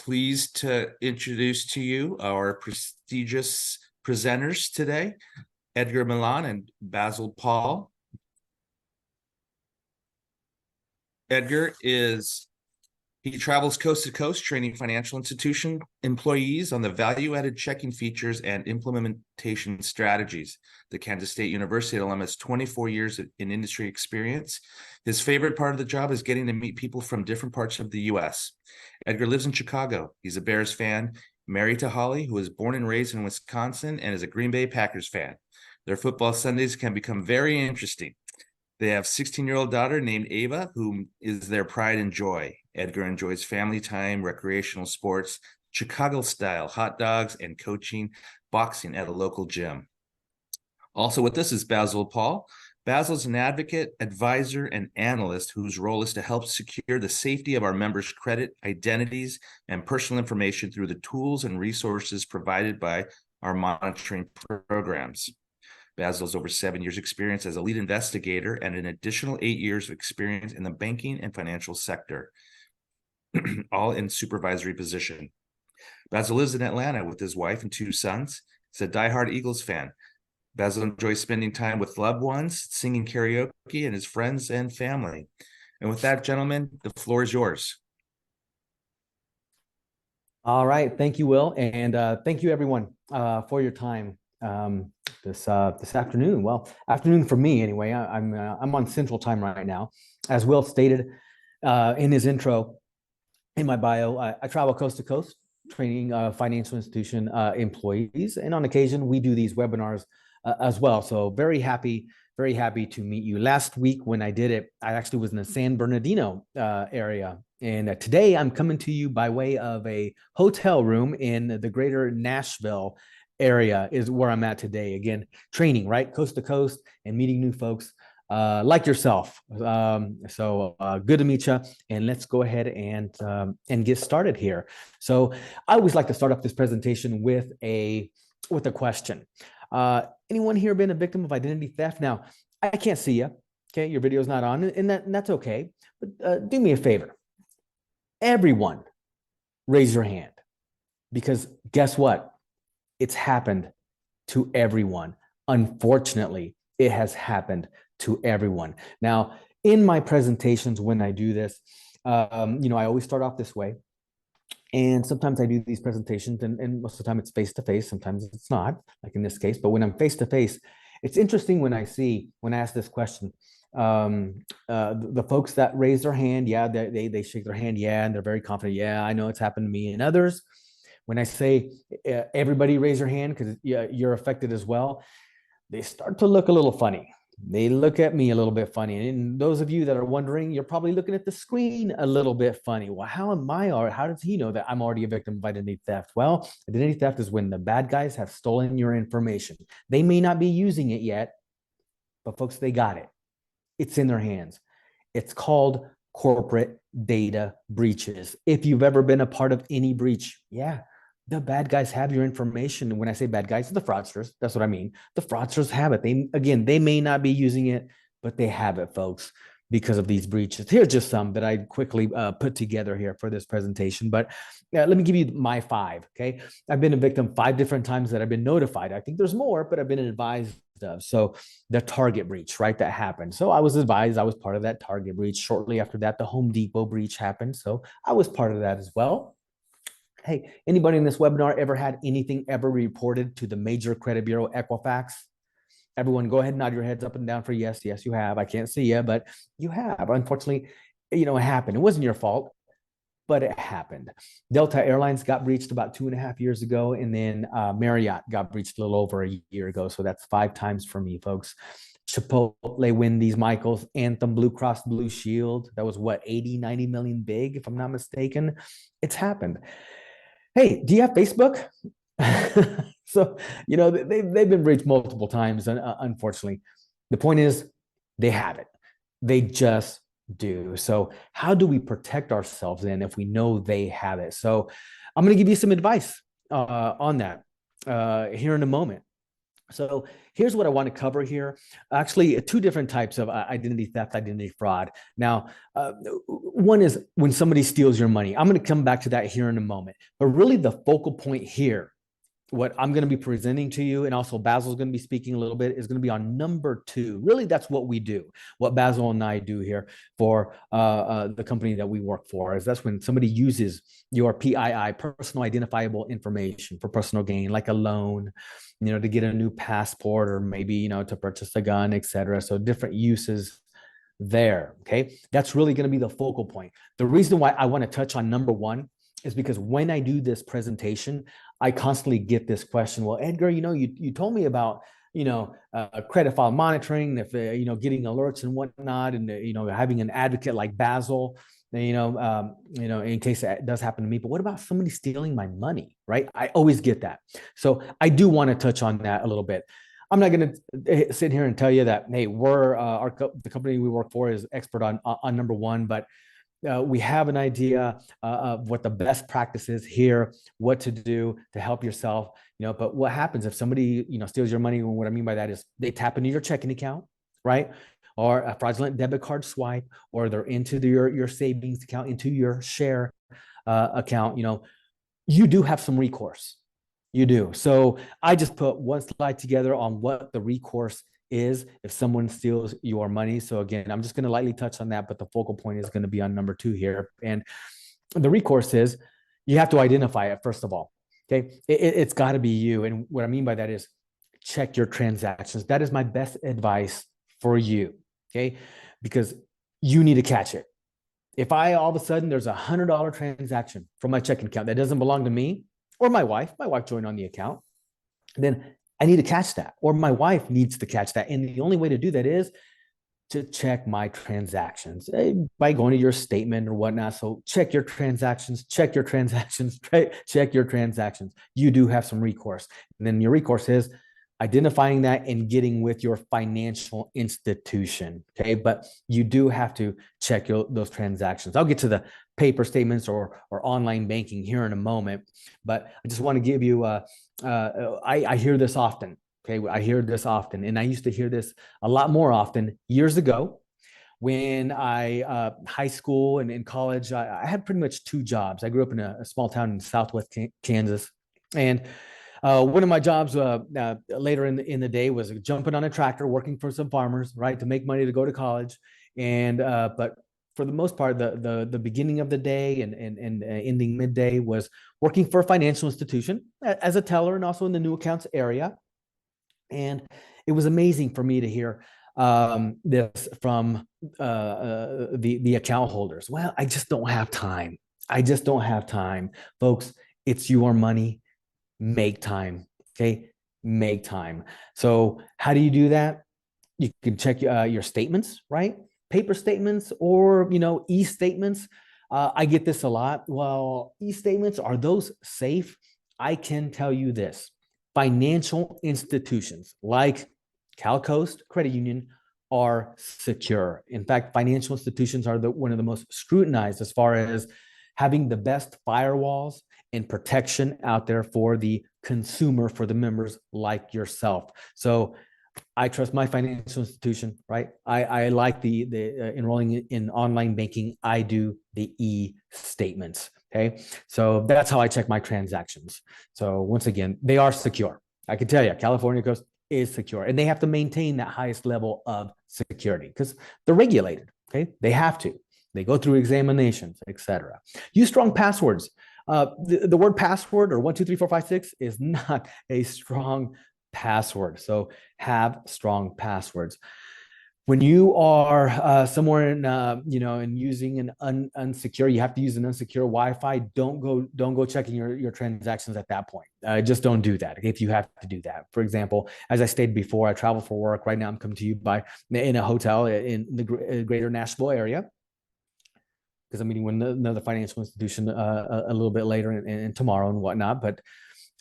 pleased to introduce to you our prestigious presenters today, Edgar Milan and Basil Paul. He travels coast to coast training financial institution employees on the value-added checking features and implementation strategies. The Kansas State University alum has 24 years in industry experience. His favorite part of the job is getting to meet people from different parts of the U.S. Edgar lives in Chicago. He's a Bears fan, married to Holly, who was born and raised in Wisconsin and is a Green Bay Packers fan. Their football Sundays can become very interesting. They have a 16-year-old daughter named Ava, who is their pride and joy. Edgar enjoys family time, recreational sports, Chicago-style hot dogs, and coaching boxing at a local gym. Also with us is Basil Paul. Basil is an advocate, advisor, and analyst whose role is to help secure the safety of our members' credit, identities, and personal information through the tools and resources provided by our monitoring programs. Basil has over 7 years experience as a lead investigator and an additional 8 years of experience in the banking and financial sector, all in supervisory position. Basil lives in Atlanta with his wife and 2 sons. He's a diehard Eagles fan. Basil enjoys spending time with loved ones, singing karaoke, and his friends and family. And with that, gentlemen, the floor is yours. All right. Thank you, Will. And thank you, everyone, for your time this afternoon. Well, afternoon for me anyway. I'm on Central Time right now. As Will stated in his intro, in my bio, I travel coast to coast training financial institution employees. And on occasion, we do these webinars as well. So very happy to meet you. Last week when I did it, I actually was in the San Bernardino area. And today I'm coming to you by way of a hotel room in the greater Nashville area is where I'm at today. Again, training, right? Coast to coast and meeting new folks like yourself. So good to meet you. And let's go ahead and get started here. So I always like to start off this presentation with a question. Anyone here been a victim of identity theft? Now, I can't see you. Okay, your video's not on, and that's okay. But do me a favor. Everyone, raise your hand, because guess what? It's happened to everyone. Unfortunately, it has happened to everyone. Now, in my presentations, when I do this, I always start off this way. And sometimes I do these presentations, and most of the time it's face-to-face. Sometimes it's not, like in this case. But when I'm face-to-face, it's interesting when I ask this question. The folks that raise their hand, yeah, they shake their hand, yeah, and they're very confident. Yeah, I know it's happened to me. And others, when I say everybody raise your hand because you're affected as well, they start to look a little funny. They look at me a little bit funny. And those of you that are wondering, you're probably looking at the screen a little bit funny. Well, how does he know that I'm already a victim of identity theft? Well, identity theft is when the bad guys have stolen your information. They may not be using it yet, but folks, they got it. It's in their hands. It's called corporate data breaches. If you've ever been a part of any breach, yeah, the bad guys have your information. And when I say bad guys, the fraudsters, that's what I mean. The fraudsters have it. They may not be using it, but they have it, folks, because of these breaches. Here's just some that I quickly put together here for this presentation. But let me give you my 5, okay? I've been a victim 5 different times that I've been notified. I think there's more, but I've been advised of. So the Target breach, right, that happened. So I was advised, I was part of that Target breach. Shortly after that, the Home Depot breach happened. So I was part of that as well. Hey, anybody in this webinar ever had anything ever reported to the major credit bureau, Equifax? Everyone, go ahead and nod your heads up and down for yes. Yes, you have. I can't see you, but you have. Unfortunately, it happened. It wasn't your fault, but it happened. Delta Airlines got breached about 2.5 years ago, and then Marriott got breached a little over a year ago. So that's 5 times for me, folks. Chipotle, Wendy's, Michaels, Anthem, Blue Cross Blue Shield. That was what, 80, 90 million big, if I'm not mistaken. It's happened. Hey, do you have Facebook? So, they've been breached multiple times, unfortunately. The point is, they have it. They just do. So how do we protect ourselves then if we know they have it? So I'm going to give you some advice on that here in a moment. So here's what I want to cover here. Actually, 2 different types of identity theft, identity fraud. Now, one is when somebody steals your money. I'm going to come back to that here in a moment. But really, the focal point here, what I'm going to be presenting to you, and also Basil's going to be speaking a little bit, is going to be on number two. Really, that's what we do. What Basil and I do here for the company that we work for is that's when somebody uses your PII, personal identifiable information, for personal gain, like a loan, to get a new passport, or maybe to purchase a gun, etc. So different uses there. Okay, that's really going to be the focal point. The reason why I want to touch on number one is because when I do this presentation, I constantly get this question. Well, Edgar, you told me about credit file monitoring, if getting alerts and whatnot, and having an advocate like Basil, in case that does happen to me. But what about somebody stealing my money, right? I always get that. So I do want to touch on that a little bit. I'm not going to sit here and tell you that, hey, the company we work for is expert on number one, but we have an idea of what the best practice is here, what to do to help yourself. But what happens if somebody steals your money? What I mean by that is they tap into your checking account, right? Or a fraudulent debit card swipe, or they're into your savings account, into your share account. You do have some recourse. You do. So I just put one slide together on what the recourse is if someone steals your money. So again, I'm just going to lightly touch on that, but the focal point is going to be on number two here. And the recourse is you have to identify it, first of all. Okay. It's got to be you. And what I mean by that is check your transactions. That is my best advice for you. Okay. Because you need to catch it. If all of a sudden there's $100 transaction from my checking account that doesn't belong to me or my wife joined on the account, then I need to catch that, or my wife needs to catch that. And the only way to do that is to check my transactions by going to your statement or whatnot. So check your transactions, right? Check your transactions. You do have some recourse. And then your recourse is identifying that and getting with your financial institution. Okay. But you do have to check those transactions. I'll get to the paper statements or online banking here in a moment, but I just want to give you, I hear this often. Okay. I hear this often. And I used to hear this a lot more often years ago when high school and in college. I had pretty much two jobs. I grew up in a small town in Southwest Kansas. And one of my jobs later in the day was jumping on a tractor, working for some farmers, right, to make money to go to college. And but for the most part, the beginning of the day and ending midday was working for a financial institution as a teller and also in the new accounts area. And it was amazing for me to hear this from the account holders. Well, I just don't have time. I just don't have time, folks. It's your money. Make time. Okay. Make time. So how do you do that? You can check your statements, right? Paper statements or, e-statements. I get this a lot. Well, e-statements, are those safe? I can tell you this. Financial institutions like CalCoast Credit Union are secure. In fact, financial institutions are one of the most scrutinized as far as having the best firewalls and protection out there for the consumer, for the members like yourself. So I trust my financial institution, right? I like the enrolling in online banking. I do the e-statements. Okay. So that's how I check my transactions. So once again, they are secure. I can tell you, California Coast is secure, and they have to maintain that highest level of security because they're regulated. Okay. They have to. They go through examinations, etc. Use strong passwords. The word password or 1, 2, 3, 4, 5, 6 is not a strong password. So have strong passwords. When you are somewhere in, and using an unsecure, you have to use an unsecure Wi-Fi. Don't go checking your transactions at that point. Just don't do that if you have to do that. For example, as I stated before, I travel for work. Right now, I'm coming to you in a hotel in the greater Nashville area, because I'm meeting with another financial institution a little bit later and tomorrow and whatnot. But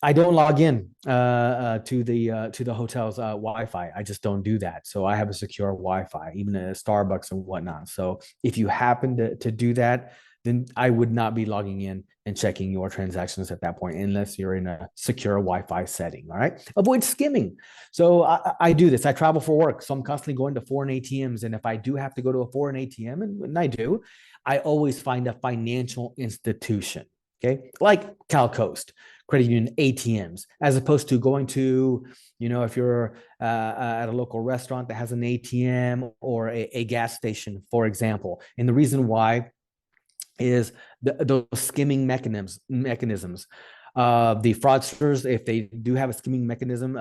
I don't log in to the hotel's Wi-Fi. I just don't do that. So I have a secure Wi-Fi, even at Starbucks and whatnot. So if you happen to do that, then I would not be logging in and checking your transactions at that point unless you're in a secure Wi-Fi setting. All right. Avoid skimming. So I do this. I travel for work. So I'm constantly going to foreign ATMs. And if I do have to go to a foreign ATM, and I do, I always find a financial institution. Okay. Like CalCoast, credit union ATMs, as opposed to going to, if you're at a local restaurant that has an ATM or a gas station, for example. And the reason why is those skimming mechanisms. The fraudsters, if they do have a skimming mechanism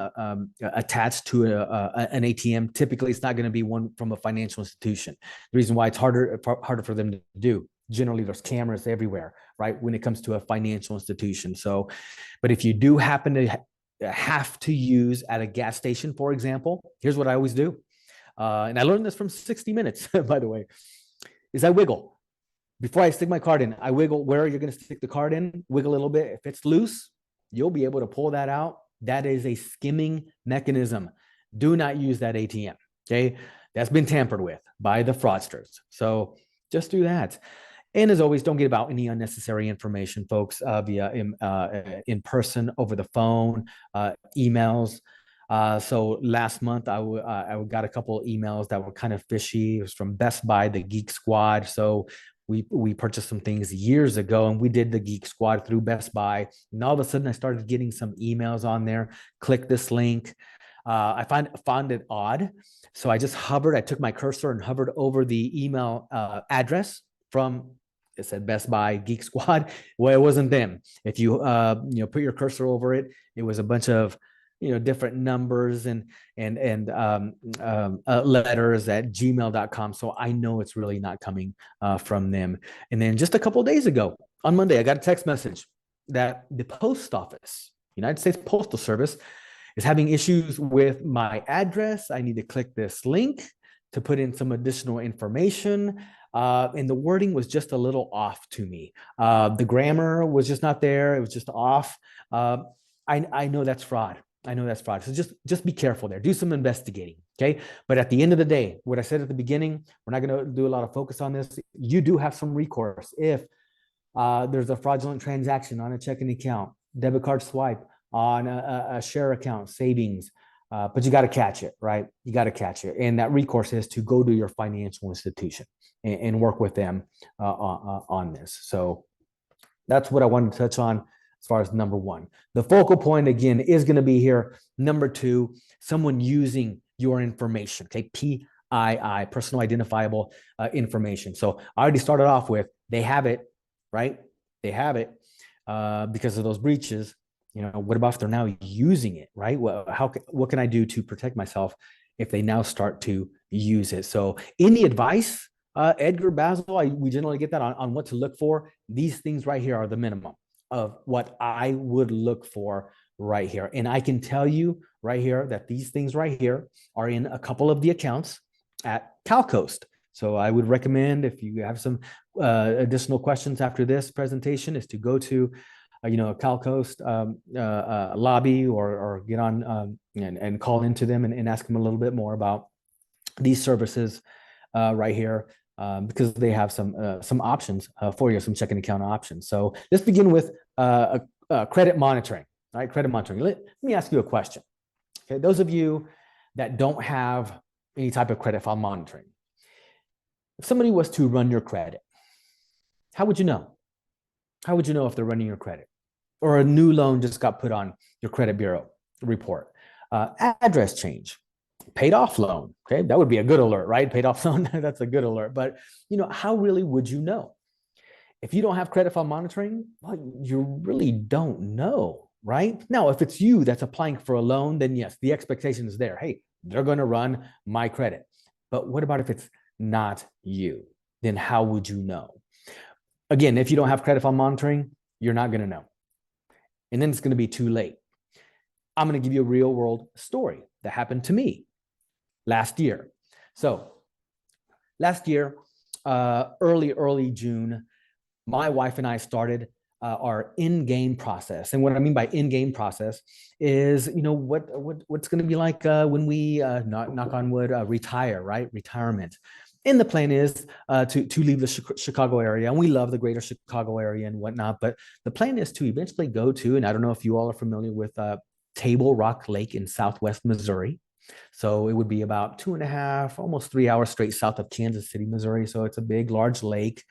attached to an ATM, typically it's not going to be one from a financial institution. The reason why it's harder for them to do. Generally, there's cameras everywhere, right? When it comes to a financial institution. So, but if you do happen to have to use at a gas station, for example, here's what I always do. And I learned this from 60 Minutes, by the way, is I wiggle. Before I stick my card in, I wiggle where you're going to stick the card in, wiggle a little bit. If it's loose, you'll be able to pull that out. That is a skimming mechanism. Do not use that ATM. Okay. That's been tampered with by the fraudsters. So just do that. And as always, don't give out any unnecessary information, folks, via in person, over the phone, emails. So last month, I got a couple of emails that were kind of fishy. It was from Best Buy, the Geek Squad. So we purchased some things years ago, and we did the Geek Squad through Best Buy. And all of a sudden, I started getting some emails on there. Click this link. I found it odd. So I just hovered. I took my cursor and hovered over the email address from, it said Best Buy Geek Squad. Well, it wasn't them. If you put your cursor over it, it was a bunch of different numbers and letters at gmail.com. So I know it's really not coming from them. And then just a couple of days ago, on Monday, I got a text message that the post office, United States Postal Service, is having issues with my address. I need to click this link to put in some additional information. And the wording was just a little off to me. The grammar was just not there. It was just off. I know that's fraud. I know that's fraud. So just be careful there. Do some investigating. Okay. But at the end of the day, what I said at the beginning, we're not going to do a lot of focus on this. You do have some recourse if there's a fraudulent transaction on a checking account, debit card swipe on a share account, savings. But you got to catch it, right? You got to catch it. And that recourse is to go to your financial institution and work with them on this. So that's what I wanted to touch on as far as number one. The focal point, again, is going to be here. Number two, someone using your information, okay? PII, personal identifiable information. So I already started off with, they have it, right? They have it because of those breaches. What about if they're now using it, right? Well, what can I do to protect myself if they now start to use it? So any advice, Edgar, Basil, we generally get that on what to look for. These things right here are the minimum of what I would look for right here. And I can tell you right here that these things right here are in a couple of the accounts at CalCoast. So I would recommend, if you have some additional questions after this presentation, is to go to a CalCoast lobby or get on and call into them and ask them a little bit more about these services right here. Because they have some options for you, some checking account options. So let's begin with credit monitoring. All right, credit monitoring. Let me ask you a question. Okay, those of you that don't have any type of credit file monitoring, if somebody was to run your credit, how would you know? How would you know if they're running your credit? Or a new loan just got put on your credit bureau report. Address change. Paid off loan. Okay. That would be a good alert, right? Paid off loan. That's a good alert. But how really would you know? If you don't have credit file monitoring, well, you really don't know, right? Now, if it's you that's applying for a loan, then yes, the expectation is there. Hey, they're going to run my credit. But what about if it's not you? Then how would you know? Again, if you don't have credit file monitoring, you're not going to know. And then it's going to be too late. I'm going to give you a real world story that happened to me last year. So last year, early June, my wife and I started our in-game process. And what I mean by in-game process is, what's going to be like when we, knock on wood, retire, right? Retirement. And the plan is to leave the Chicago area, and we love the greater Chicago area and whatnot. But the plan is to eventually go to, and I don't know if you all are familiar with Table Rock Lake in Southwest Missouri. So it would be about 2.5, almost 3 hours straight south of Kansas City, Missouri. So it's a big, large lake.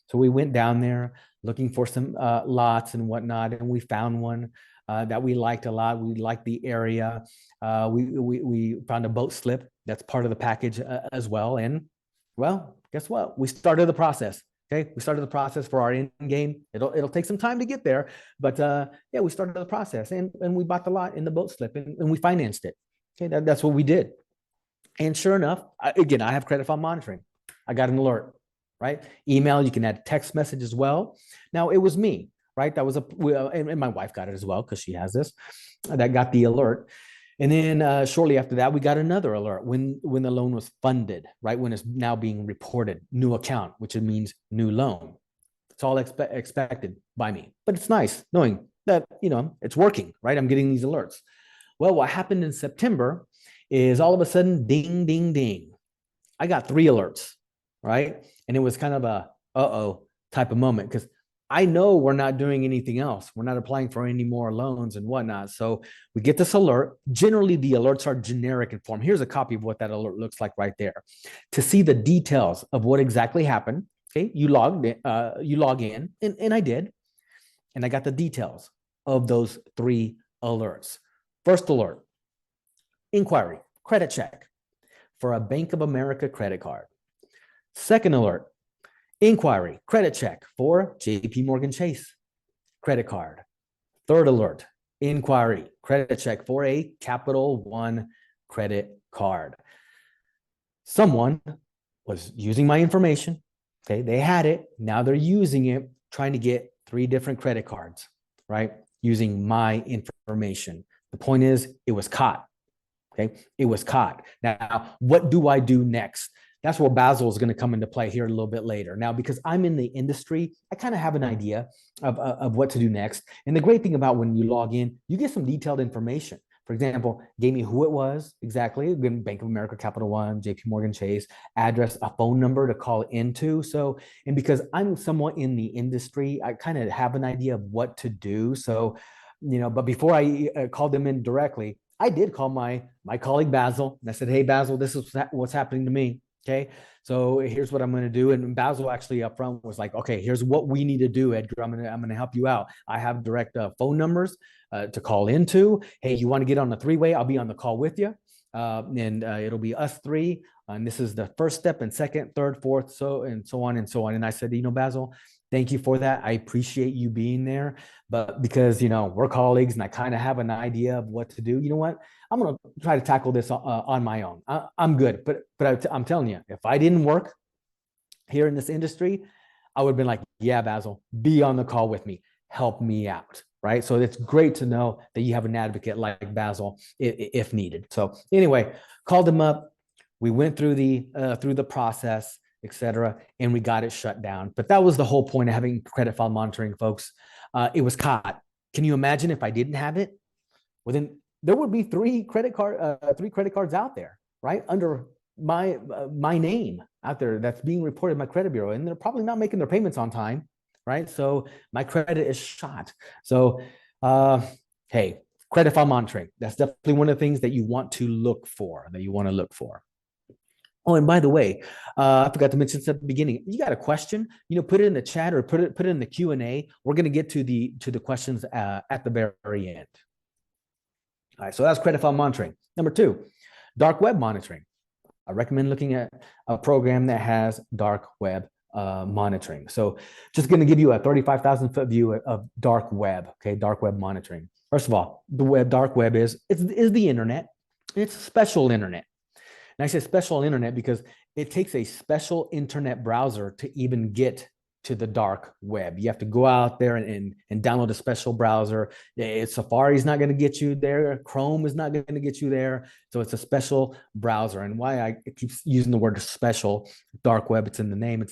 So we went down there looking for some lots and whatnot, and we found one that we liked a lot. We liked the area. We found a boat slip that's part of the package as well. And well, guess what? We started the process. Okay, we started the process for our end game. It'll take some time to get there, but yeah, we started the process and we bought the lot in the boat slip and we financed it. Okay, that's what we did. And sure enough, again, I have credit file monitoring. I got an alert, right? Email, you can add text message as well. Now it was me, right? That was and my wife got it as well because she has this. That got the alert. And then shortly after that, we got another alert when the loan was funded, right? When it's now being reported, new account, which means new loan. It's all expected by me, but it's nice knowing that it's working, right? I'm getting these alerts. Well, what happened in September is all of a sudden, ding, ding, ding. I got 3 alerts, right? And it was kind of a uh-oh type of moment because I know we're not doing anything else. We're not applying for any more loans and whatnot. So we get this alert. Generally, the alerts are generic in form. Here's a copy of what that alert looks like right there. To see the details of what exactly happened, okay, you log in, and I did. And I got the details of those 3 alerts. First alert, inquiry, credit check for a Bank of America credit card. Second alert, inquiry, credit check for JP Morgan Chase credit card. Third alert, inquiry, credit check for a Capital One credit card. Someone was using my information. Okay, they had it. Now they're using it, trying to get 3 different credit cards, right? Using my information. The point is, it was caught. Okay, it was caught. Now, what do I do next? That's where Basil is going to come into play here a little bit later. Now, because I'm in the industry, I kind of have an idea of what to do next. And the great thing about when you log in, you get some detailed information. For example, gave me who it was exactly, Bank of America, Capital One, JP Morgan Chase, address, a phone number to call into. So, and because I'm somewhat in the industry, I kind of have an idea of what to do. So, but before I called them in directly, I did call my colleague Basil, and I said, "Hey, Basil, this is what's happening to me. Okay, so here's what I'm going to do." And Basil actually up front was like, "Okay, here's what we need to do, Edgar. I'm gonna help you out. I have direct phone numbers to call into. Hey, you want to get on the 3-way? I'll be on the call with you, and it'll be us 3. And this is the first step, and second, third, fourth, so on and so on." And I said, Basil, thank you for that. I appreciate you being there. But because, we're colleagues and I kind of have an idea of what to do, you know what? I'm going to try to tackle this on my own. I'm good. But I'm telling you, if I didn't work here in this industry, I would have been like, yeah, Basil, be on the call with me. Help me out. Right. So it's great to know that you have an advocate like Basil if needed. So anyway, called him up. We went through the process, etc., and we got it shut down. But that was the whole point of having credit file monitoring, folks. It was caught. Can you imagine if I didn't have it? Well, then there would be 3 credit cards out there, right, under my name out there that's being reported in my credit bureau, and they're probably not making their payments on time, right? So my credit is shot. So, hey, credit file monitoring. That's definitely one of the things that you want to look for. Oh, and by the way, I forgot to mention at the beginning. You got a question? Put it in the chat or put it in the Q&A. We're going to get to the questions at the very end. All right, so that's credit file monitoring. Number 2, dark web monitoring. I recommend looking at a program that has dark web monitoring. So, just going to give you a 35,000-foot view of dark web. Okay, dark web monitoring. First of all, the dark web is the internet. It's special internet. And I say special internet because it takes a special internet browser to even get to the dark web. You have to go out there and download a special browser. Safari is not going to get you there. Chrome is not going to get you there. So it's a special browser. And why I keep using the word special, dark web, it's in the name.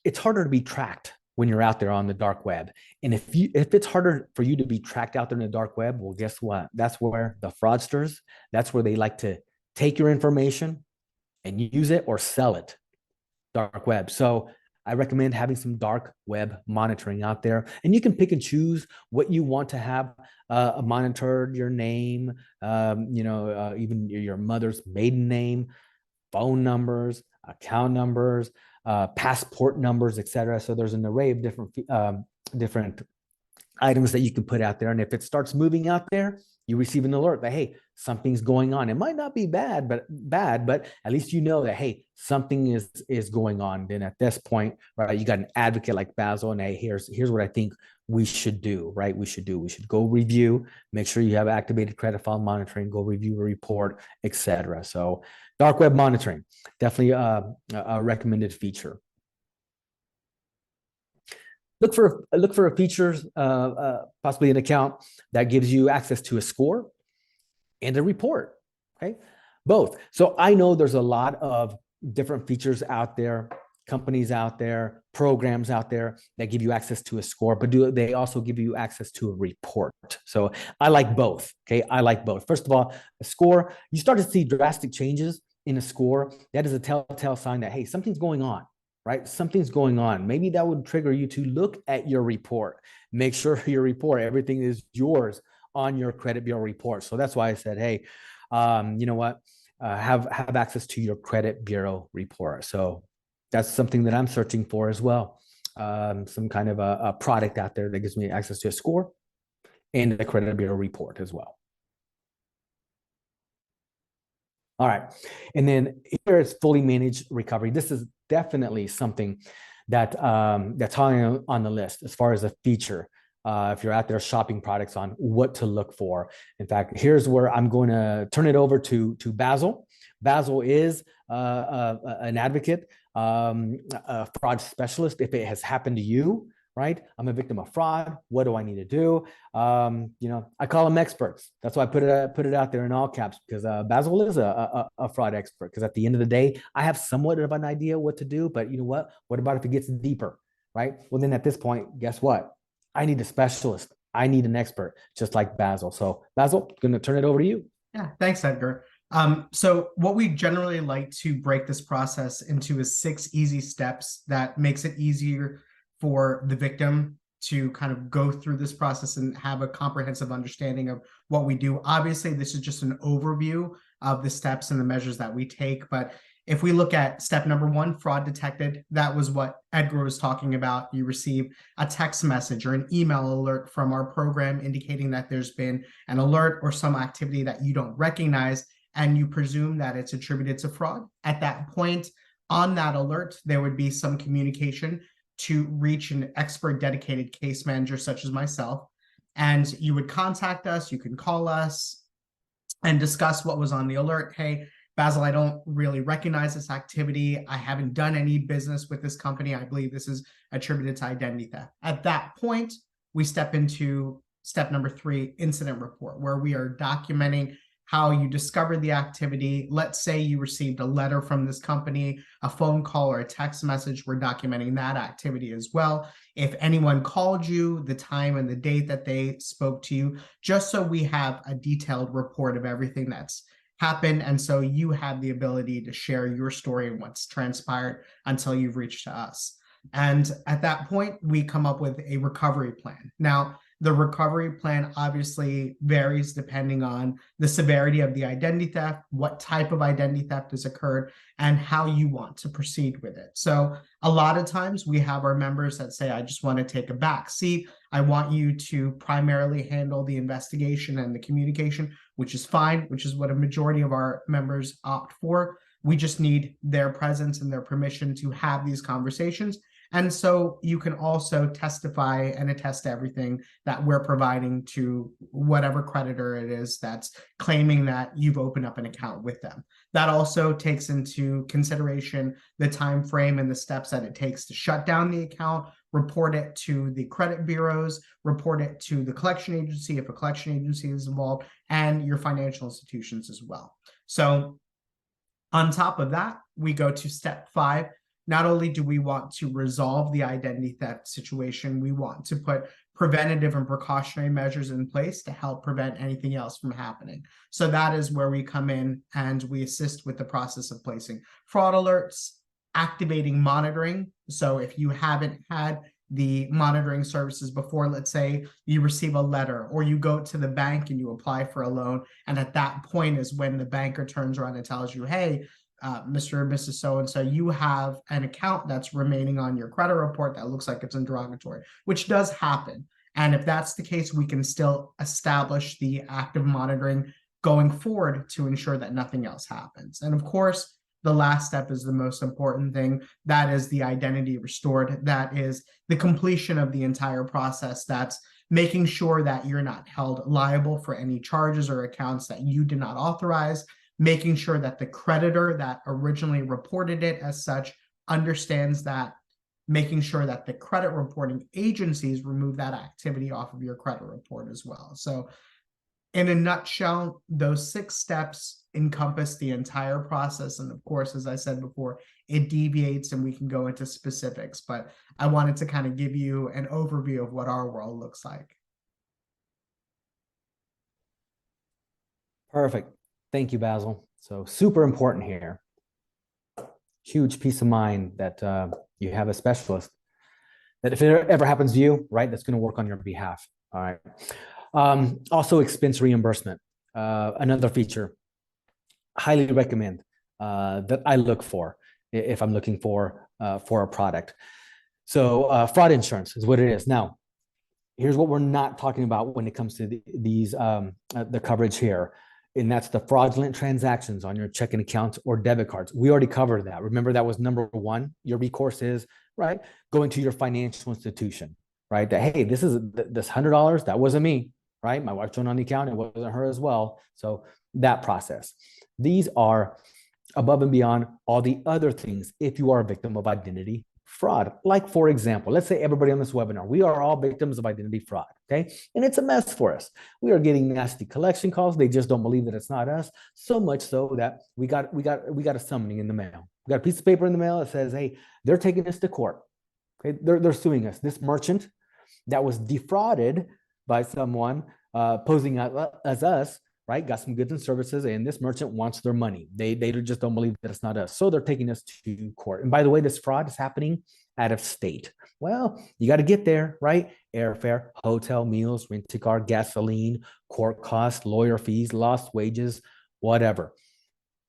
It's harder to be tracked when you're out there on the dark web. And if it's harder for you to be tracked out there in the dark web, well, guess what? That's where the fraudsters, that's where they like to take your information and use it or sell it, dark web. So I recommend having some dark web monitoring out there, and you can pick and choose what you want to have monitored: your name, even your mother's maiden name, phone numbers, account numbers, passport numbers, etc. So there's an array of different items that you can put out there. And if it starts moving out there, you receive an alert that, hey, something's going on. It might not be but at least you know that, hey, something is going on. Then at this point, right, you got an advocate like Basil, and hey, here's what I think we should do, right? We should go review, make sure you have activated credit file monitoring, go review a report, etc. So dark web monitoring, definitely a recommended feature. Look for a feature, possibly an account that gives you access to a score and a report. Okay, both. So I know there's a lot of different features out there, companies out there, programs out there that give you access to a score, but do they also give you access to a report? So I like both. Okay, I like both. First of all, a score, you start to see drastic changes in a score. That is a telltale sign that, hey, something's going on. Right? Something's going on. Maybe that would trigger you to look at your report. Make sure your report, everything is yours on your credit bureau report. So that's why I said, hey, you know what? Have access to your credit bureau report. So that's something that I'm searching for as well. Some kind of a product out there that gives me access to a score and a credit bureau report as well. All right. And then here is fully managed recovery. This is definitely something that's high on the list as far as a feature. If you're out there shopping products on what to look for. In fact, here's where I'm going to turn it over to Basil. Basil is an advocate, a fraud specialist. If it has happened to you, right? I'm a victim of fraud. What do I need to do? I call them experts. That's why I put it out there in all caps, because Basil is a fraud expert. Because at the end of the day, I have somewhat of an idea what to do, but you know what? What about if it gets deeper, right? Well, then at this point, guess what? I need a specialist. I need an expert, just like Basil. So Basil, I'm going to turn it over to you. Yeah, thanks, Edgar. So what we generally like to break this process into is 6 easy steps that makes it easier for the victim to kind of go through this process and have a comprehensive understanding of what we do. Obviously, this is just an overview of the steps and the measures that we take. But if we look at step number 1, fraud detected, that was what Edgar was talking about. You receive a text message or an email alert from our program indicating that there's been an alert or some activity that you don't recognize, and you presume that it's attributed to fraud. At that point, on that alert, there would be some communication to reach an expert dedicated case manager such as myself. And you would contact us, you can call us and discuss what was on the alert. Hey, Basil, I don't really recognize this activity. I haven't done any business with this company. I believe this is attributed to identity theft. At that point, we step into step number 3, incident report, where we are documenting how you discovered the activity. Let's say you received a letter from this company, a phone call or a text message. We're documenting that activity as well. If anyone called you, the time and the date that they spoke to you, just so we have a detailed report of everything that's happened. And so you have the ability to share your story and what's transpired until you've reached to us. And at that point, we come up with a recovery plan. Now, the recovery plan obviously varies depending on the severity of the identity theft, what type of identity theft has occurred, and how you want to proceed with it. So a lot of times we have our members that say, I just want to take a back seat. I want you to primarily handle the investigation and the communication, which is fine, which is what a majority of our members opt for. We just need their presence and their permission to have these conversations. And so you can also testify and attest to everything that we're providing to whatever creditor it is that's claiming that you've opened up an account with them. That also takes into consideration the time frame and the steps that it takes to shut down the account, report it to the credit bureaus, report it to the collection agency if a collection agency is involved, and your financial institutions as well. So on top of that, we go to step 5. Not only do we want to resolve the identity theft situation, we want to put preventative and precautionary measures in place to help prevent anything else from happening. So that is where we come in and we assist with the process of placing fraud alerts, activating monitoring. So if you haven't had the monitoring services before, let's say you receive a letter or you go to the bank and you apply for a loan, and at that point is when the banker turns around and tells you, hey, Mr. or Mrs. So-and-so, you have an account that's remaining on your credit report that looks like it's in derogatory, which does happen. And if that's the case, we can still establish the active monitoring going forward to ensure that nothing else happens. And of course, the last step is the most important thing. That is the identity restored. That is the completion of the entire process. That's making sure that you're not held liable for any charges or accounts that you did not authorize, making sure that the creditor that originally reported it as such understands that, making sure that the credit reporting agencies remove that activity off of your credit report as well. So in a nutshell, those 6 steps encompass the entire process. And of course, as I said before, it deviates and we can go into specifics, but I wanted to kind of give you an overview of what our world looks like. Perfect. Thank you, Basil. So super important here. Huge peace of mind that you have a specialist that if it ever happens to you, right, that's going to work on your behalf. All right. Also, expense reimbursement, another feature. Highly recommend that I look for if I'm looking for a product. So fraud insurance is what it is. Now, here's what we're not talking about when it comes to the coverage here. And that's the fraudulent transactions on your checking accounts or debit cards. We already covered that. Remember, that was number 1. Your recourse is, right, going to your financial institution, right? That, hey, this $100, that wasn't me, right? My wife joined on the account, it wasn't her as well. So that process. These are above and beyond all the other things if you are a victim of identity fraud. Like, for example, let's say everybody on this webinar, we are all victims of identity fraud, okay? And it's a mess for us. We are getting nasty collection calls. They just don't believe that it's not us. So much so that we got a summoning in the mail. We got a piece of paper in the mail that says, hey, they're taking us to court. Okay, they're suing us. This merchant that was defrauded by someone posing as us, right, got some goods and services, and this merchant wants their money. They just don't believe that it's not us. So they're taking us to court. And by the way, this fraud is happening out of state. Well, you got to get there, right? Airfare, hotel, meals, rent-a-car, gasoline, court costs, lawyer fees, lost wages, whatever.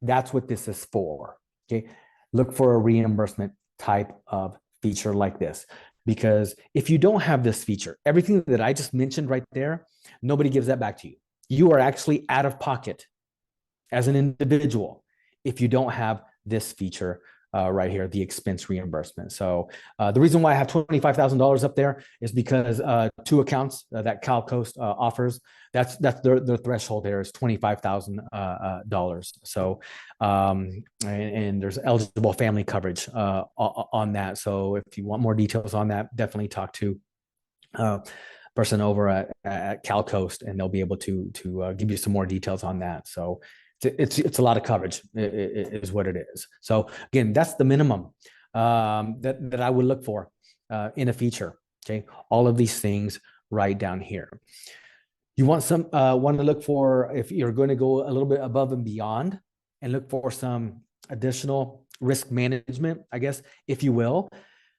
That's what this is for, okay? Look for a reimbursement type of feature like this. Because if you don't have this feature, everything that I just mentioned right there, nobody gives that back to you. You are actually out of pocket as an individual if you don't have this feature right here, the expense reimbursement. So the reason why I have $25,000 up there is because 2 accounts that CalCoast offers, that's their threshold there is $25,000. So and there's eligible family coverage on that. So if you want more details on that, definitely talk to person over at CalCoast, and they'll be able to give you some more details on that. So it's a lot of coverage is what it is. So again, that's the minimum that I would look for in a feature. Okay, all of these things right down here. You want to look for, if you're going to go a little bit above and beyond, and look for some additional risk management, I guess, if you will.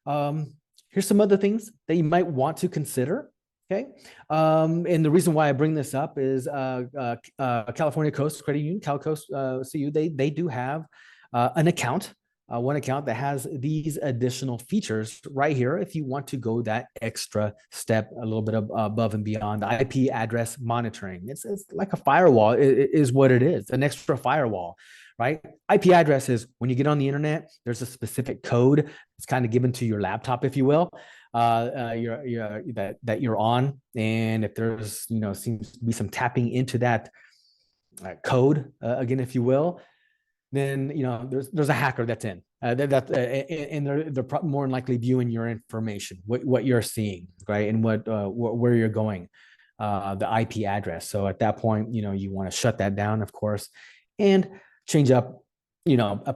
Here's some other things that you might want to consider. Okay. And the reason why I bring this up is California Coast Credit Union, CalCoast CU, they do have an account, one account that has these additional features right here. If you want to go that extra step, a little bit above and beyond, the IP address monitoring. It's like a firewall, it is what it is, an extra firewall. Right? IP address is when you get on the internet, there's a specific code. It's kind of given to your laptop, if you will, that you're on. And if there's, seems to be some tapping into that code, again, if you will, then, there's a hacker that's in. And they're more than likely viewing your information, what you're seeing, right? And where you're going, the IP address. So at that point, you want to shut that down, of course, and change up,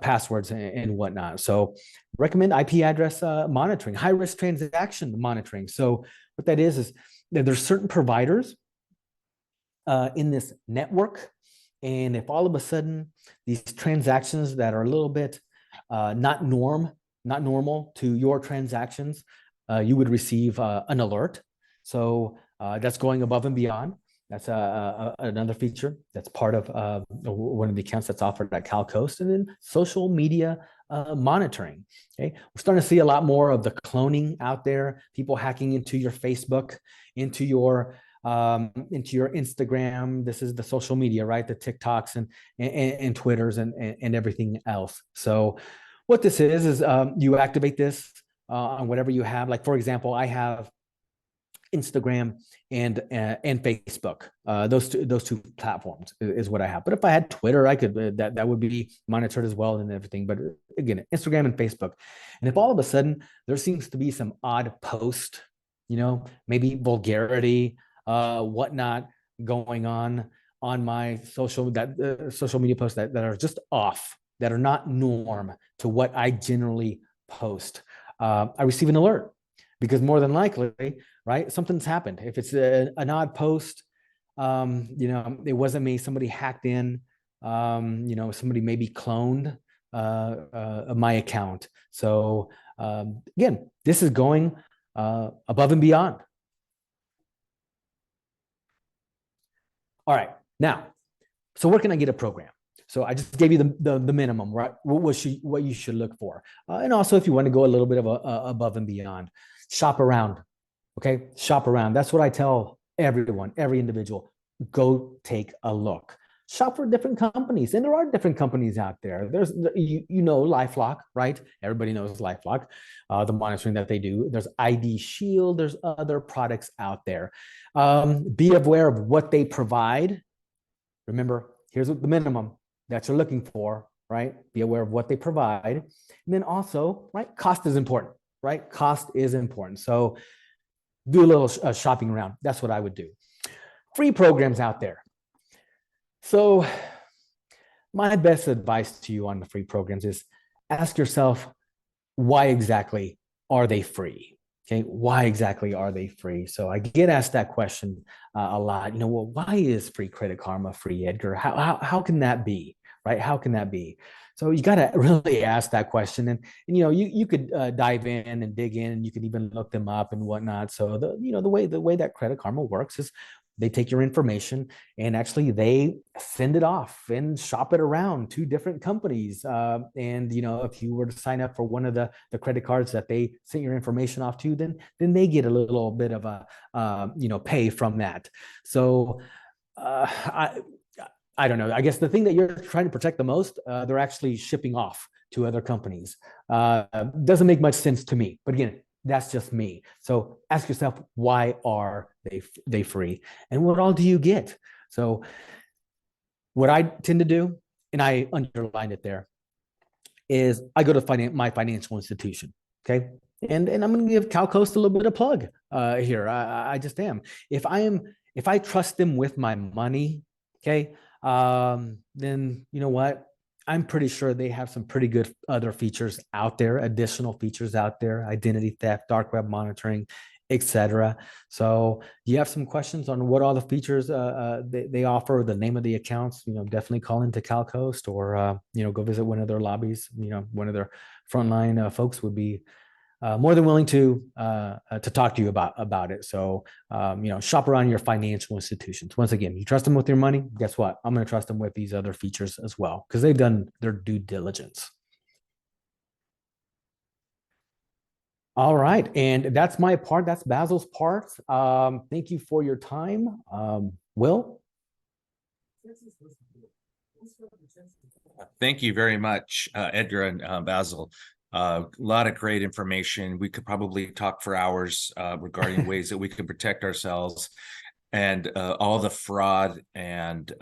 passwords and whatnot. So recommend IP address monitoring, high risk transaction monitoring. So what that is that there's certain providers in this network. And if all of a sudden these transactions that are a little bit not norm not normal to your transactions, you would receive an alert. So that's going above and beyond. That's another feature that's part of one of the accounts that's offered at CalCoast. And then social media monitoring. Okay, we're starting to see a lot more of the cloning out there. People hacking into your Facebook, into your Instagram. This is the social media, right? The TikToks and Twitters and everything else. So what this is you activate this on whatever you have. Like, for example, I have Instagram and Facebook. Those two platforms is what I have. But if I had Twitter, I could that would be monitored as well and everything. But again, Instagram and Facebook. And if all of a sudden there seems to be some odd post, maybe vulgarity, whatnot going on my social media posts that are just off, that are not norm to what I generally post, I receive an alert, because more than likely, right, something's happened. If it's an odd post, it wasn't me. Somebody hacked in. Somebody maybe cloned my account. So again, this is going above and beyond. All right, now, so where can I get a program? So I just gave you the minimum, right? What you should look for, and also if you want to go a little bit of above and beyond, shop around. Okay, shop around. That's what I tell everyone, every individual. Go take a look. Shop for different companies, and there are different companies out there. There's LifeLock, right? Everybody knows LifeLock, the monitoring that they do. There's ID Shield. There's other products out there. Be aware of what they provide. Remember, here's what the minimum that you're looking for, right? Be aware of what they provide. And then also, right, cost is important, right? Cost is important. So do a little shopping around. That's what I would do. Free programs out there. So my best advice to you on the free programs is ask yourself, why exactly are they free? Okay, why exactly are they free? So I get asked that question a lot. Well, why is free Credit Karma free, Edgar? How can that be, right? How can that be? So you got to really ask that question, and you could dive in and dig in, and you can even look them up and whatnot. So the way that Credit Karma works is they take your information and actually they send it off and shop it around to different companies. And if you were to sign up for one of the credit cards that they sent your information off to, then they get a little bit of a pay from that. So I don't know. I guess the thing that you're trying to protect the most, they're actually shipping off to other companies. Doesn't make much sense to me. But again, that's just me. So ask yourself, why are they free? And what all do you get? So what I tend to do, and I underlined it there, is I go to my financial institution. Okay. And I'm going to give CalCoast a little bit of plug here. I just am. If I trust them with my money, okay, then you know what? I'm pretty sure they have some pretty good other features out there, additional features out there, identity theft, dark web monitoring, etc. So you have some questions on what all the features they offer, the name of the accounts, definitely call into CalCoast, or go visit one of their lobbies. One of their frontline folks would be more than willing to talk to you about it. So shop around your financial institutions. Once again, you trust them with your money. Guess what? I'm going to trust them with these other features as well, because they've done their due diligence. All right, and that's my part. That's Basil's part. Thank you for your time, Will. Thank you very much, Edgar and Basil. A lot of great information. We could probably talk for hours regarding ways that we can protect ourselves and all the fraud and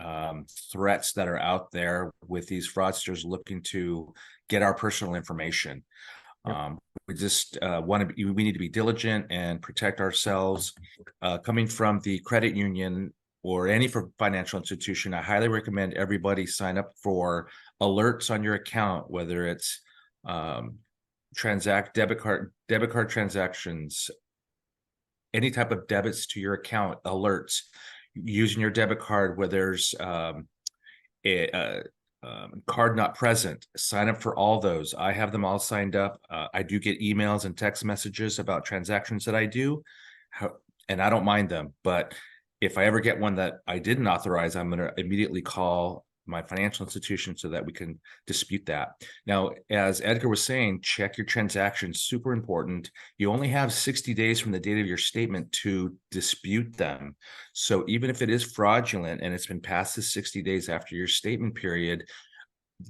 threats that are out there with these fraudsters looking to get our personal information. Yep. We just we need to be diligent and protect ourselves. Coming from the credit union or any financial institution, I highly recommend everybody sign up for alerts on your account, whether it's debit card transactions, any type of debits to your account, alerts using your debit card where there's card not present, sign up for all those. I have them all signed up. I do get emails and text messages about transactions that I do, and I don't mind them. But if I ever get one that I didn't authorize, I'm going to immediately call my financial institution so that we can dispute that. Now, as Edgar was saying, check your transactions, super important. You only have 60 days from the date of your statement to dispute them. So even if it is fraudulent and it's been past the 60 days after your statement period,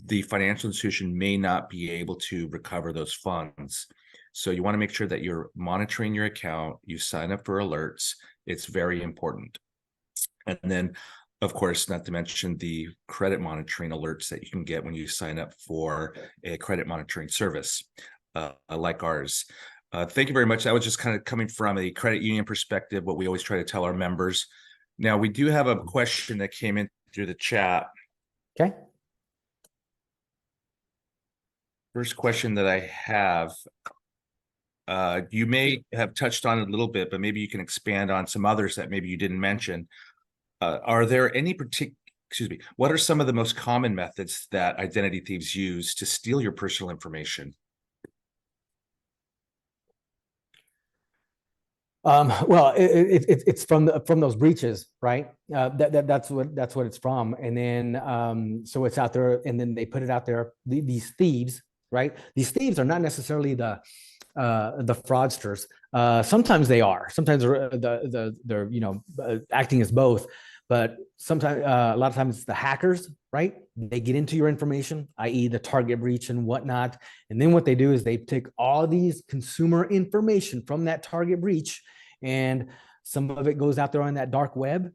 the financial institution may not be able to recover those funds. So you want to make sure that you're monitoring your account, you sign up for alerts. It's very important. And then, of course, not to mention the credit monitoring alerts that you can get when you sign up for a credit monitoring service like ours. Thank you very much. That was just kind of coming from a credit union perspective, what we always try to tell our members. Now, we do have a question that came in through the chat. Okay. First question that I have, you may have touched on it a little bit, but maybe you can expand on some others that maybe you didn't mention. Are there any what are some of the most common methods that identity thieves use to steal your personal information? Well, it's from those breaches, right? That's what it's from. And then so it's out there, and then they put it out there. These thieves, right? These thieves are not necessarily the fraudsters. Sometimes they are. Sometimes they're acting as both. But sometimes, a lot of times, it's the hackers, right? They get into your information, i.e., the target breach and whatnot. And then what they do is they take all these consumer information from that target breach, and some of it goes out there on that dark web,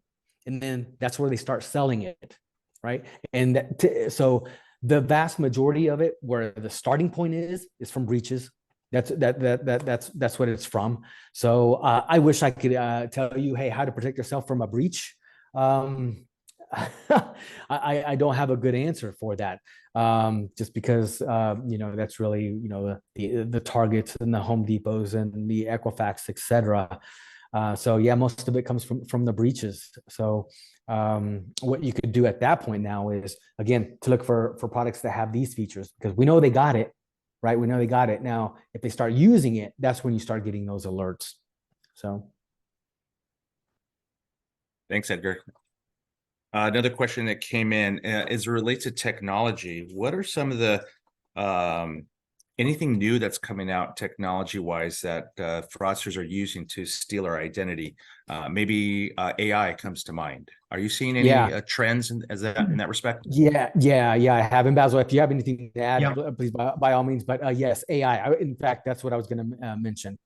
and then that's where they start selling it, right? And so the vast majority of it, where the starting point is from breaches. That's what it's from. So I wish I could tell you, hey, how to protect yourself from a breach. I don't have a good answer for that, just because that's really the Targets and the Home Depots and the Equifax, etc. So yeah, most of it comes from the breaches. So what you could do at that point now is, again, to look for products that have these features, because we know they got it, right? We know they got it. Now, if they start using it, that's when you start getting those alerts. So. Thanks, Edgar. Another question that came in is related to technology. What are some of the anything new that's coming out technology-wise that fraudsters are using to steal our identity? Maybe AI comes to mind. Are you seeing any trends in that respect? Yeah, I have. And Basil, if you have anything to add, please by all means. But yes, AI. In fact, that's what I was going to mention.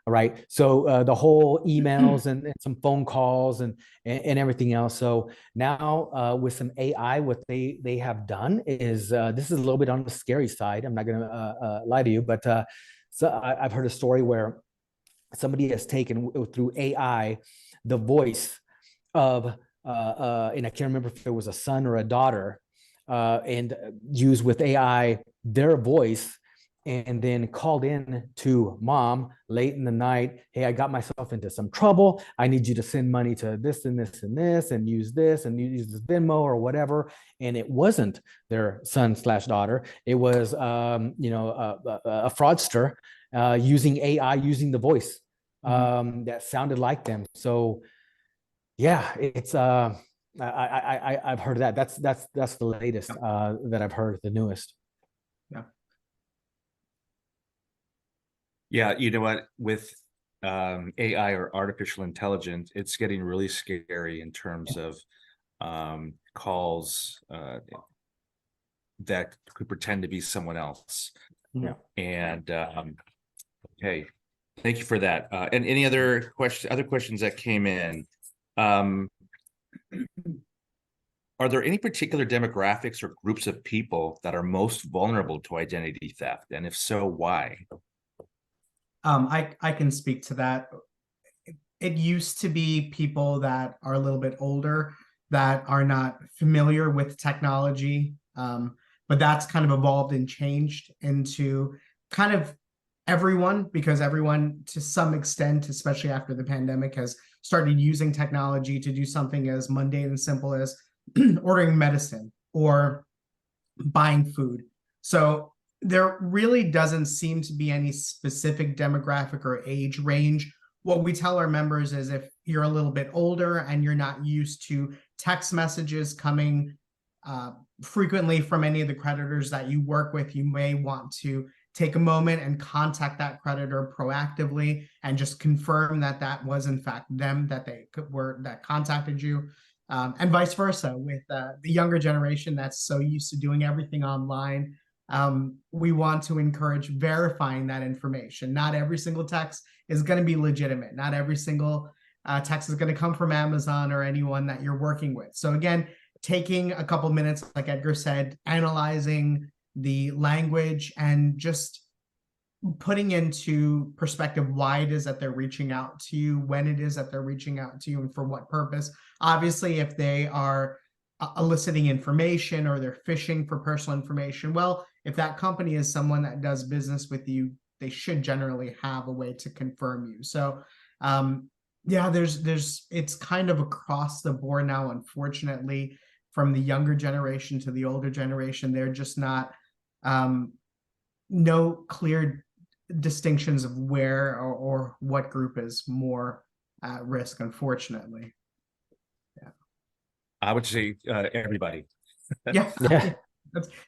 All right. So the whole emails and some phone calls and everything else. So now with some AI, what they have done is this is a little bit on the scary side. I'm not going to lie to you, but so I've heard a story where somebody has taken through AI the voice of and I can't remember if it was a son or a daughter, and used with AI their voice, and then called in to mom late in the night. Hey, I got myself into some trouble. I need you to send money to this and this and this, and use this Venmo or whatever. And it wasn't their son/daughter. It was, a fraudster using AI, using the voice that sounded like them. So, yeah, it's I've heard that. That's the latest that I've heard, the newest. Yeah. Yeah, you know what? With AI or artificial intelligence, it's getting really scary in terms of calls that could pretend to be someone else. Yeah. And okay, thank you for that. And any other questions that came in? Are there any particular demographics or groups of people that are most vulnerable to identity theft? And if so, why? I can speak to that. It used to be people that are a little bit older that are not familiar with technology, but that's kind of evolved and changed into kind of everyone, because everyone to some extent, especially after the pandemic, has started using technology to do something as mundane and simple as ordering medicine or buying food. So there really doesn't seem to be any specific demographic or age range. What we tell our members is if you're a little bit older and you're not used to text messages coming frequently from any of the creditors that you work with, you may want to take a moment and contact that creditor proactively and just confirm that that was in fact them that contacted you, and vice versa with the younger generation that's so used to doing everything online. We want to encourage verifying that information. Not every single text is going to be legitimate. Not every single text is going to come from Amazon or anyone that you're working with. So again, taking a couple minutes, like Edgar said, analyzing the language and just putting into perspective why it is that they're reaching out to you, when it is that they're reaching out to you, and for what purpose. Obviously, if they are eliciting information or they're fishing for personal information, well, if that company is someone that does business with you, they should generally have a way to confirm you. So yeah, it's kind of across the board now, unfortunately, from the younger generation to the older generation. They're just not no clear distinctions of where or what group is more at risk, unfortunately. Yeah, I would say everybody. yeah, Yeah.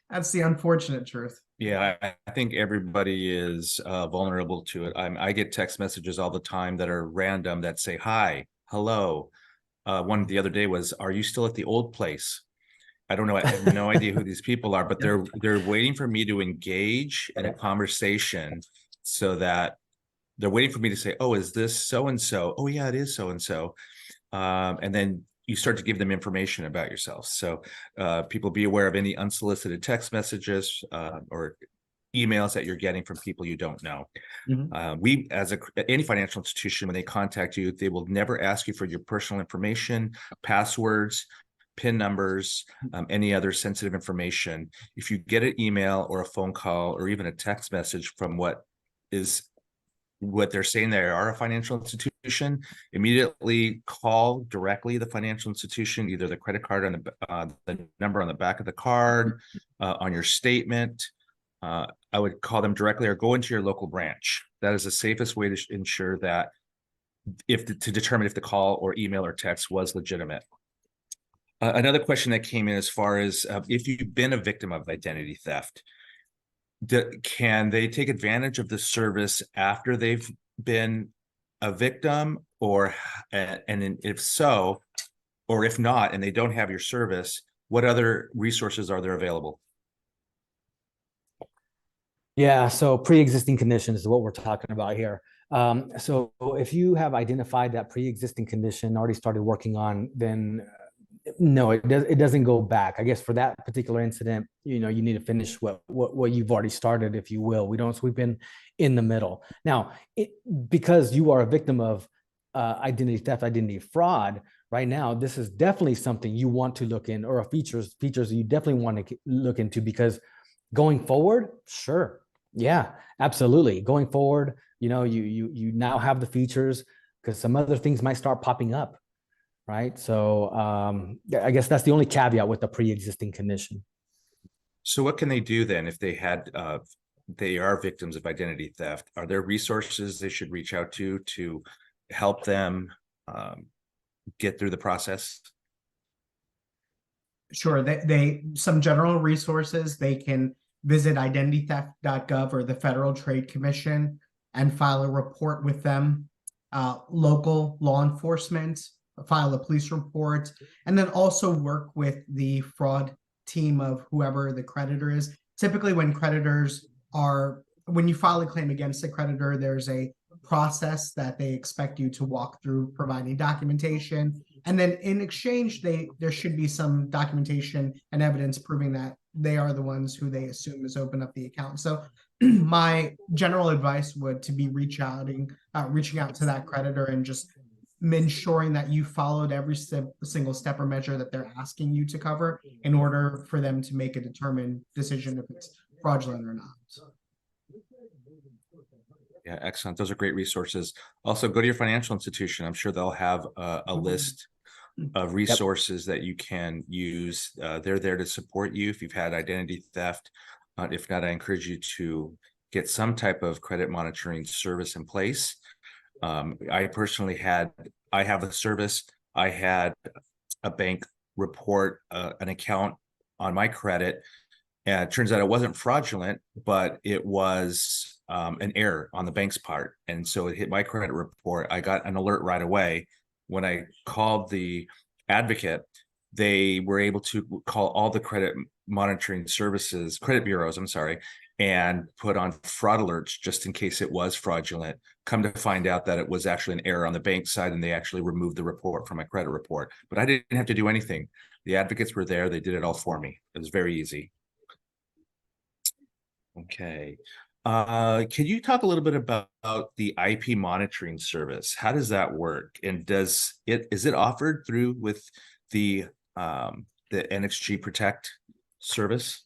that's the unfortunate truth. Yeah, I think everybody is vulnerable to it. I get text messages all the time that are random that say, hi, hello. One the other day was, are you still at the old place? I don't know. I have no idea who these people are, but they're waiting for me to engage in a conversation so that they're waiting for me to say, oh, is this so-and-so? Oh, yeah, it is so-and-so. And then you start to give them information about yourself. So people be aware of any unsolicited text messages or emails that you're getting from people you don't know. We, as any financial institution, when they contact you, they will never ask you for your personal information, passwords, PIN numbers, any other sensitive information. If you get an email or a phone call or even a text message from what they're saying they are a financial institution, immediately call directly the financial institution, either the credit card on the number on the back of the card, on your statement. I would call them directly or go into your local branch. That is the safest way to ensure that to determine if the call or email or text was legitimate. Another question that came in as far as if you've been a victim of identity theft, can they take advantage of the service after they've been a victim, or and if so, or if not, and they don't have your service, what other resources are there available? Yeah, so pre-existing conditions is what we're talking about here. So if you have identified that pre-existing condition, already started working on, then no, it doesn't go back. I guess for that particular incident, you need to finish what you've already started, if you will. We don't sweep in the middle. Now, because you are a victim of identity theft, identity fraud, right now, this is definitely something you want to look in, or features you definitely want to look into, because going forward, sure, yeah, absolutely. Going forward, you now have the features, because some other things might start popping up. Right. So I guess that's the only caveat with the pre-existing condition. So what can they do then if they are victims of identity theft? Are there resources they should reach out to help them get through the process? Sure. They some general resources. They can visit identitytheft.gov or the Federal Trade Commission and file a report with them. Local law enforcement, file a police report, and then also work with the fraud team of whoever the creditor is. Typically, when you file a claim against a creditor, there's a process that they expect you to walk through, providing documentation. And then in exchange, there should be some documentation and evidence proving that they are the ones who they assume has opened up the account. So my general advice would to be reaching out to that creditor and just ensuring that you followed every single step or measure that they're asking you to cover in order for them to make a determined decision if it's fraudulent or not. Yeah, excellent. Those are great resources. Also, go to your financial institution. I'm sure they'll have a list resources that you can use. They're there to support you if you've had identity theft. If not, I encourage you to get some type of credit monitoring service in place. I personally I have a service. I had a bank report an account on my credit. And it turns out it wasn't fraudulent, but it was an error on the bank's part. And so it hit my credit report. I got an alert right away. When I called the advocate, they were able to call all the credit monitoring services, credit bureaus, I'm sorry, and put on fraud alerts just in case it was fraudulent. Come to find out that it was actually an error on the bank side, and they actually removed the report from my credit report. But I didn't have to do anything. The advocates were there. They did it all for me. It was very easy. Okay. Can you talk a little bit about the IP monitoring service? How does that work? And is it offered through with the NXG Protect service?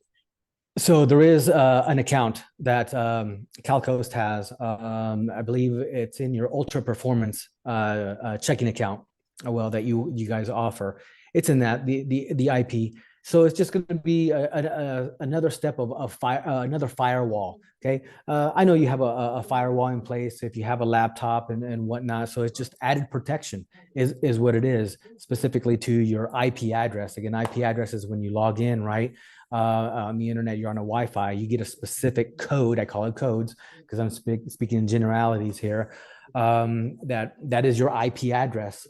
So there is an account that CalCoast has. I believe it's in your Ultra Performance checking account. Well, that you guys offer. It's in that the IP. So it's just going to be another step of another firewall. Okay, I know you have a firewall in place if you have a laptop and whatnot. So it's just added protection is what it is, specifically to your IP address. Again, IP address is when you log in, right? On the internet, you're on a Wi-Fi, you get a specific code. I call it codes because I'm speaking in generalities here. That is your IP address.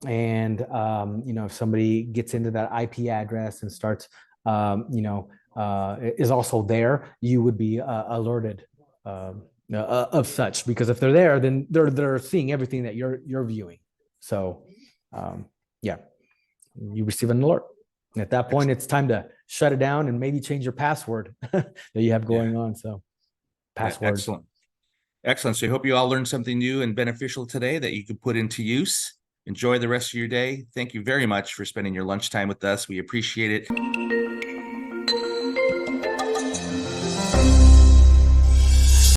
And if somebody gets into that IP address and starts, is also there, you would be alerted of such, because if they're there, then they're seeing everything that you're viewing. So, yeah, you receive an alert. And at that point, it's time to shut it down and maybe change your password that you have going on. So, password. Excellent. So I hope you all learned something new and beneficial today that you could put into use. Enjoy the rest of your day. Thank you very much for spending your lunchtime with us. We appreciate it.